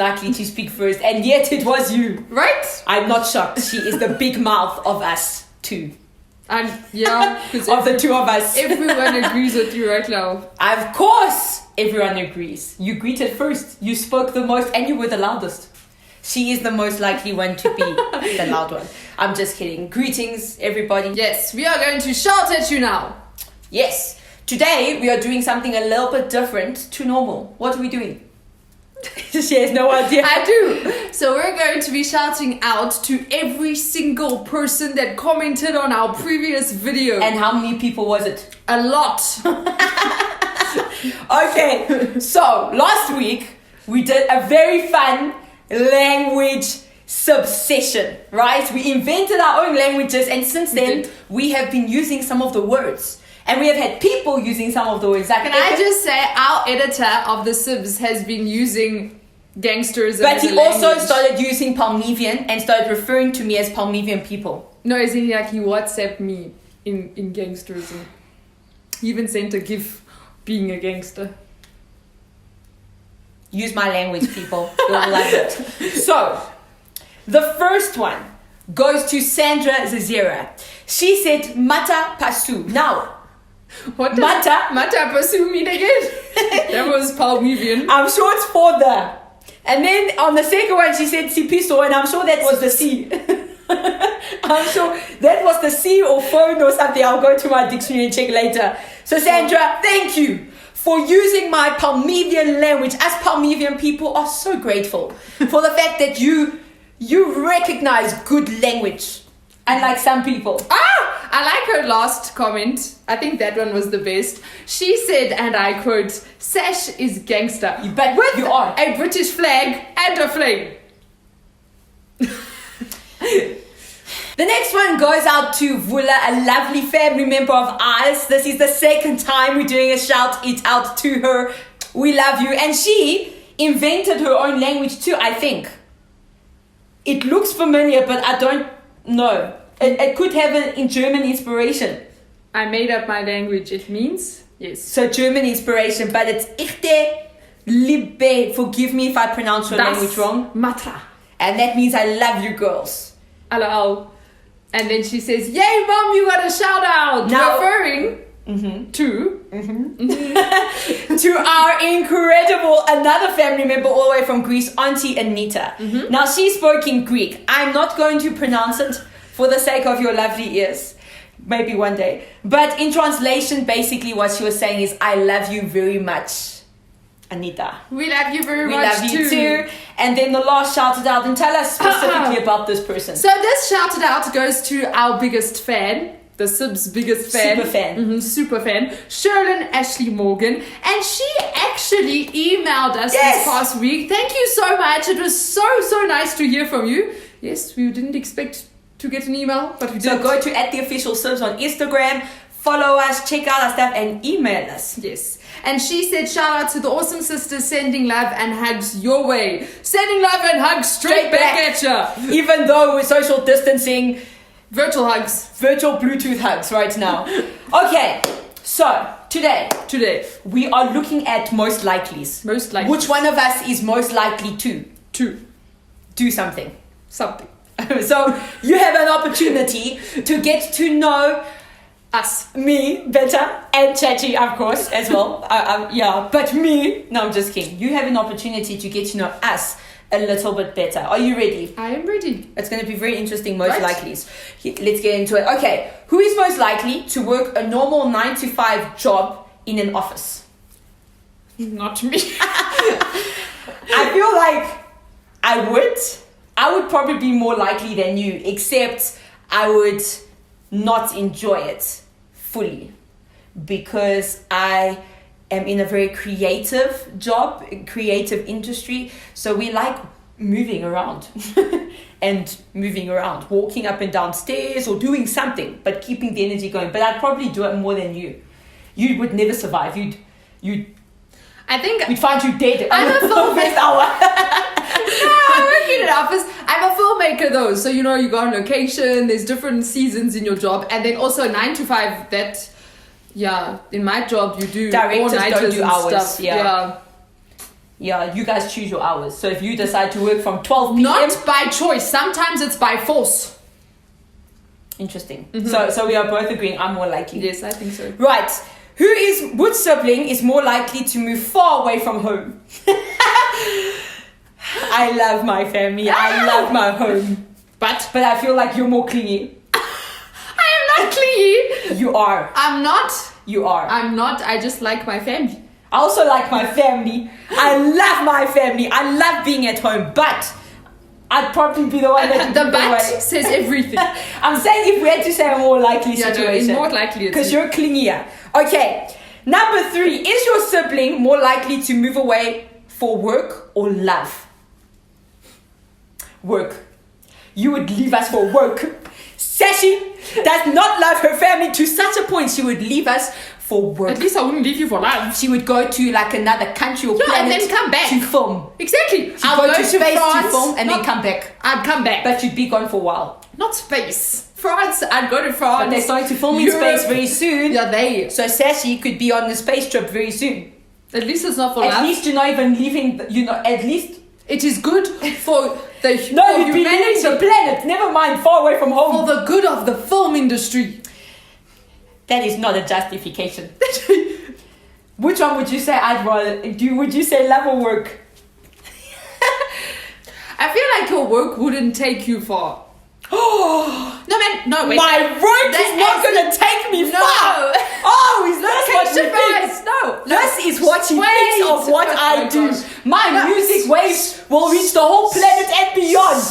likely to speak first, and yet it was you. Right? I'm not shocked. She is the big mouth of us two. And yeah, of the two of us. Everyone agrees with you right now. Of course, everyone agrees. You greeted first. You spoke the most, and you were the loudest. She is the most likely one to be the loud one. I'm just kidding. Greetings, everybody. Yes, we are going to shout at you now. Yes. Today, we are doing something a little bit different to normal. What are we doing? She has no idea. I do. So we're going to be shouting out to every single person that commented on our previous video. And how many people was it? A lot. Okay, so last week we did a very fun language subsession, right? We invented our own languages, and since then we have been using some of the words. And we have had people using some of the words. Like, can I just say, our editor of the Sibs has been using gangsters. But he also started using Palmevian and started referring to me as Palmevian people. No, as in like he WhatsApped me in gangsters. And he even sent a gif being a gangster. Use my language, people. You'll love it. So, the first one goes to Sandra Zazira. She said, Mata Pasu. Now, what does Mata Pasu mean again? That was Palmevian. I'm sure it's for the. And then on the second one, she said Sipiso, and I'm sure that was the C. I'm sure that was the C or phone or something. I'll go to my dictionary and check later. So, Sandra, thank you for using my Palmevian language. Us Palmevian people are so grateful for the fact that you recognize good language. Unlike some people. I like her last comment. I think that one was the best. She said, and I quote, Sash is gangster. But with you are. A British flag and a flame. The next one goes out to Vula, a lovely family member of ours. This is the second time we're doing a shout it out to her. We love you. And she invented her own language too, I think. It looks familiar, but I don't know. It could have in German inspiration. I made up my language. It means, yes. So German inspiration, but it's Ichte Liebe. Forgive me if I pronounce your language wrong. Matra. And that means I love you girls. Hello. And then she says, yay mom, you got a shout out. Now, referring to to our incredible another family member all the way from Greece, Auntie Anita. Now she spoke in Greek. I'm not going to pronounce it for the sake of your lovely ears. Maybe one day. But in translation, basically what she was saying is, I love you very much, Anita. We love you very much. We love you too. And then the last shouted out, and tell us specifically about this person. So this shouted out goes to our biggest fan, the Sibs' biggest fan. Super fan. Super fan, Sherlyn Ashley Morgan. And she actually emailed us this past week. Thank you so much. It was so nice to hear from you. Yes, we didn't expect to get an email, but we did. So go to @theofficialsibs on Instagram, follow us, check out our stuff, and email us. Yes. And she said, shout out to the awesome sisters, sending love and hugs your way. Sending love and hugs straight back at you. Even though we're social distancing. Virtual hugs. Virtual Bluetooth hugs right now. Okay, so today we are looking at most likelies. Most likely. Which one of us is most likely to do something? Something. So you have an opportunity to get to know us, me better, and Chachi, of course, as well. Yeah, but me. No, I'm just kidding. You have an opportunity to get to know us a little bit better. Are you ready? I am ready. It's going to be very interesting. Most likelies. Let's get into it. Okay, who is most likely to work a normal 9-to-5 job in an office? Not me. I feel like I would probably be more likely than you, except I would not enjoy it fully because I am in a very creative job, creative industry. So we like moving around and moving around, walking up and down stairs or doing something, but keeping the energy going. But I'd probably do it more than you. You would never survive. I think we'd find you dead. I'm a filmmaker. Hour. No, I work in an office. I'm a filmmaker though, so you go on location. There's different seasons in your job, and then also 9-to-5. That, in my job you do directors all-nighters don't do and hours. Stuff. Yeah. Yeah, you guys choose your hours. So if you decide to work from 12 p.m. Not by choice. Sometimes it's by force. Interesting. So we are both agreeing I'm more likely. Yes, I think so. Right. Which sibling is more likely to move far away from home? I love my family. I love my home. But I feel like you're more clingy. I am not clingy. You are. I'm not. You are. I'm not. I just like my family. I also like my family. I love my family. I love being at home. But I'd probably be the one that the but says everything. I'm saying if we had to say a more likely situation. No, it's more likely. Because you're clingier. Okay. Number 3. Is your sibling more likely to move away for work or love? Work. You would leave us for work. Sashi does not love her family to such a point she would leave us for work. At least I wouldn't leave you for love. She would go to like another country or planet and then come back to film. Exactly. She'd go to space to film and then come back. I'd come back. But you'd be gone for a while. Not space. France. I'd go to France. But they're starting to film in space very soon. Yeah, they. So Sashi could be on the space trip very soon. At least it's not for love. At least you're not even leaving, at least... It is good for the you'd be leaving the planet. Never mind, far away from home. For the good of the film industry. That is not a justification. Which one would you say I'd rather... Would you say love or work? I feel like your work wouldn't take you far. No, man, no, wait. My work is not going to take me far. Oh, is that what you think? No. This is what you think of what I do. My music waves will reach the whole planet and beyond.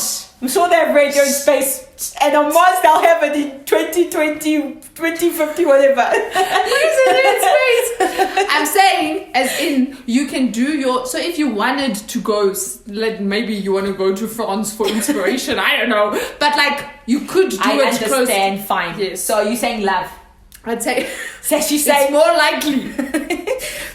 I'm sure they have radio in space. And on Mars, they'll have it in 2020, 2050, whatever. What is it in space? I'm saying, as in, you can do your... So if you wanted to go, maybe you want to go to France for inspiration, I don't know. But like, you could do I it understand, fine. Yes. So you're saying love? I'd say... She's it's more likely.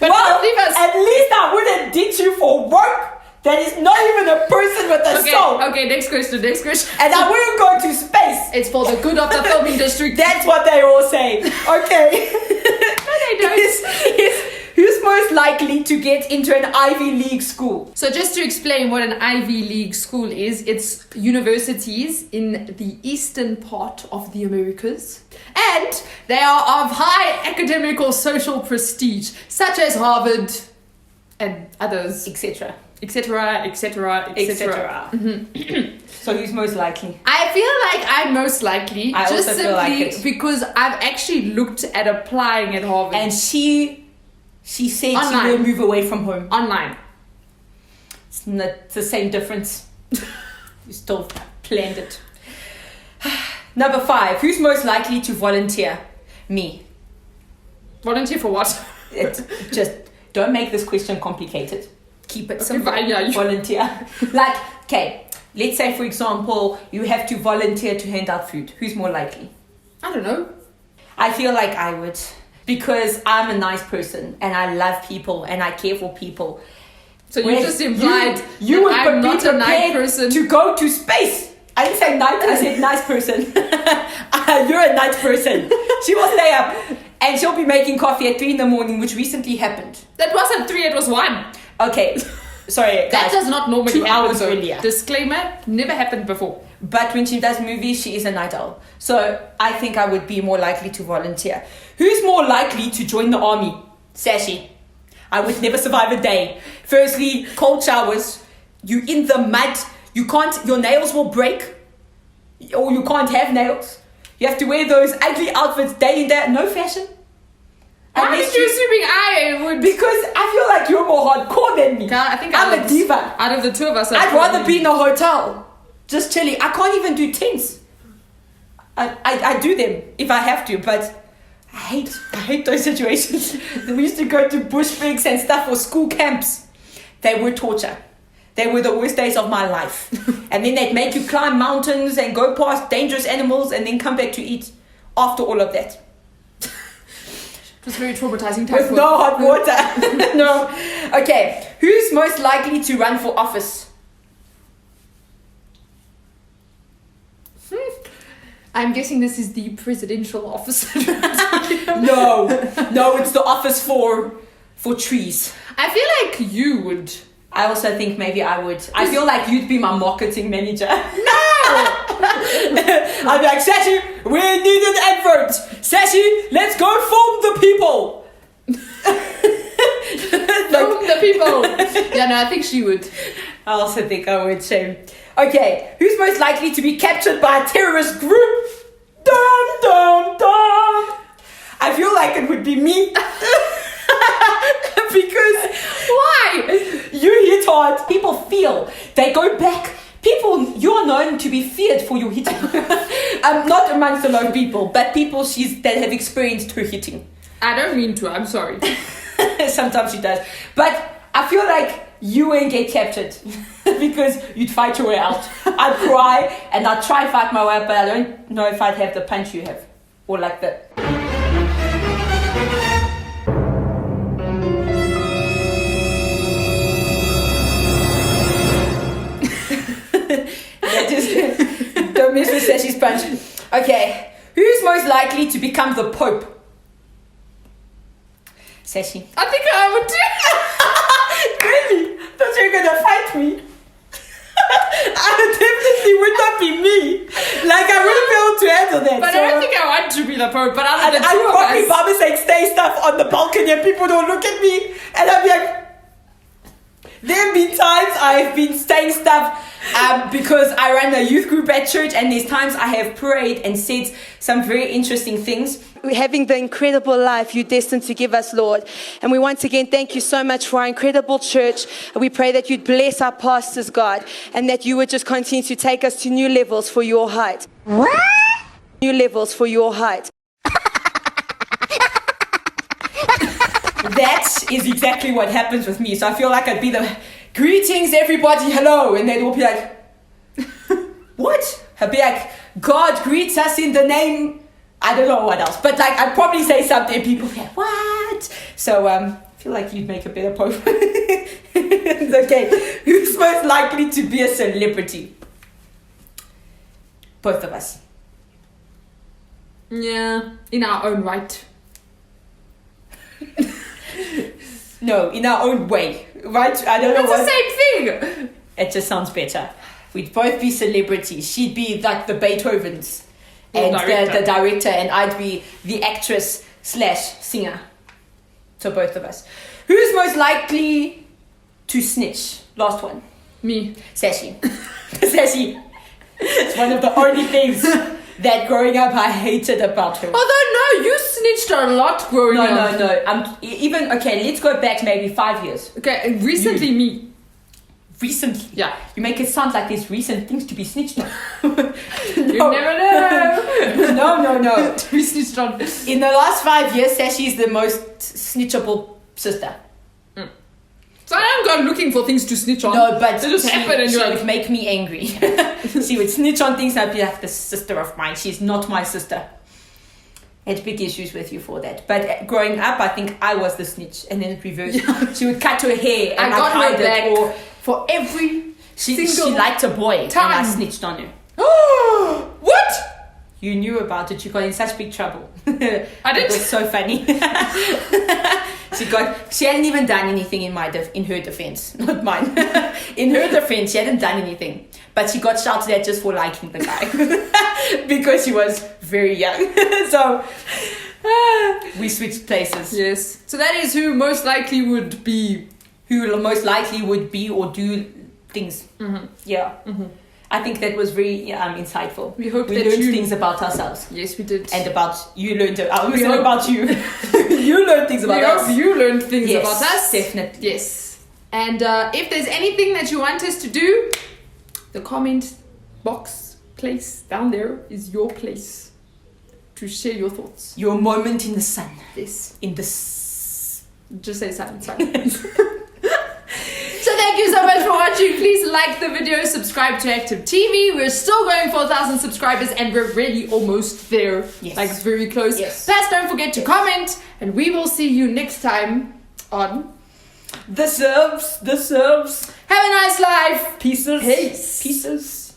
But well, at least I wouldn't ditch you for work. That is not even a person with a soul. Okay, next question. And I wouldn't go to space. It's for the good of the film industry. That's what they all say. Okay. No, they don't. Who's most likely to get into an Ivy League school? So just to explain what an Ivy League school is, it's universities in the eastern part of the Americas. And they are of high academic or social prestige, such as Harvard and others. Etc. Etc. So who's most likely? I feel like I'm most likely. I just also feel like it. Because I've actually looked at applying at Harvard. And she said Online. she will move away from home. Online. It's not the same difference. You still planned it. Number 5. Who's most likely to volunteer? Me. Volunteer for what? Just don't make this question complicated. Keep it simple. Fine, yeah, volunteer. Like, okay, let's say for example, you have to volunteer to hand out food. Who's more likely? I don't know. I feel like I would. Because I'm a nice person and I love people and I care for people. So you just implied you would I'm be not a nice prepared person to go to space. I didn't say nice, I said nice person. You're a nice person. She will stay up and she'll be making coffee at 3 a.m, which recently happened. That wasn't 3, it was 1. Okay, sorry. That does not normally 2 happen. hours earlier. Disclaimer, never happened before. But when she does movies, she is a night owl. So I think I would be more likely to volunteer. Who's more likely to join the army? Sashi. I would never survive a day. Firstly, cold showers. You in the mud. You can't, your nails will break. Or you can't have nails. You have to wear those ugly outfits day in day. No fashion. Why are you assuming I would? Because I feel like you're more hardcore than me. I think I'm a diva. Out of the two of us, I'd rather be in a hotel. Just chilling. I can't even do tents. I do them if I have to, but I hate those situations. We used to go to bush breaks and stuff or school camps. They were torture. They were the worst days of my life. And then they'd make you climb mountains and go past dangerous animals and then come back to eat after all of that. It was very traumatizing time. With no hot water. No. Okay. Who's most likely to run for office? I'm guessing this is the presidential office. No, it's the office for trees. I feel like you would I also think maybe I would. I feel like you'd be my marketing manager. No! I'd be like, Sashi, we need an advert. Sashi, let's go film the people. Film the people. Yeah, no, I think she would. I also think I would too. Okay, who's most likely to be captured by a terrorist group? Dum, dum, dum. I feel like it would be me. Because Why? you hit hard. People feel. They go back. People, you're known to be feared for your hitting. Not amongst a lot of people, but people that have experienced her hitting. I don't mean to, I'm sorry. Sometimes she does. But I feel like you won't get captured because you'd fight your way out. I'd cry and I'd try to fight my way out, but I don't know if I'd have the punch you have. Or like the... Don't mess with Sashi's punch. Okay, who's most likely to become the Pope? Sashi. I think I would too. Really? Thought you were gonna fight me? I definitely would not be me. Like I wouldn't be able to handle that. But so, I don't think I want to be the Pope. But I'd probably Baba saying stay stuff on the balcony and people don't look at me, and I'd be like. There have been times I've been saying stuff because I run a youth group at church, and there's times I have prayed and said some very interesting things. Having the incredible life you're destined to give us, Lord. And we once again thank you so much for our incredible church. We pray that you'd bless our pastors, God, and that you would just continue to take us to new levels for your height. What? New levels for your height. That is exactly what happens with me. So I feel like I'd be the greetings, everybody, hello. And they'd all be like, what? I'd be like, God greets us in the name. I don't know what else. But like, I'd probably say something and people be like, what? So I feel like you'd make a better Pope. Okay. Who's most likely to be a celebrity? Both of us. Yeah, in our own right. No, in our own way, right? I don't know what. It's the same thing. It just sounds better. We'd both be celebrities. She'd be like the Beethovens and the director, and I'd be the actress / singer. So both of us. Who's most likely to snitch? Last one. Me. Sashi. Sashi. It's one of the only things that growing up I hated about her. Although no, you snitched a lot growing up. No. Okay, let's go back maybe 5 years. Okay, recently me. Recently? Yeah. You make it sound like there's recent things to be snitched on. You never know. No. To be snitched on. In the last 5 years, Sashi is the most snitchable sister. So I haven't gone looking for things to snitch on. No, but they just happen and she would make me angry. She would snitch on things. I'd be like, this sister of mine. She's not my sister. I had big issues with you for that. But growing up, I think I was the snitch. And then it reversed. Yeah. She would cut her hair and I got her back. Or for every she liked a boy time. And I snitched on her. What? You knew about it. You got in such big trouble. I did. It was so funny. She hadn't even done anything in her defense, not mine. In her defense, she hadn't done anything, but she got shouted at just for liking the guy because she was very young. So we switched places. Yes. So that is who most likely would be. Who most likely would be or do things. Mm-hmm. Yeah. Mm-hmm. I think that was very insightful. We learned things about ourselves. Yes, we did. And about you learned. I was saying about you. You learned things about us. You learned things about us. Definitely. Yes. And if there's anything that you want us to do, the comment box place down there is your place to share your thoughts. Your moment in the sun. Yes. Just say sun. So thank you so much for watching. Please like the video, subscribe to Active TV. We're still going for 1,000 subscribers and we're really almost there. Yes. Like very close. Yes. Plus don't forget to comment and we will see you next time on The Sibs. Have a nice life. Pieces. Peace. Pieces.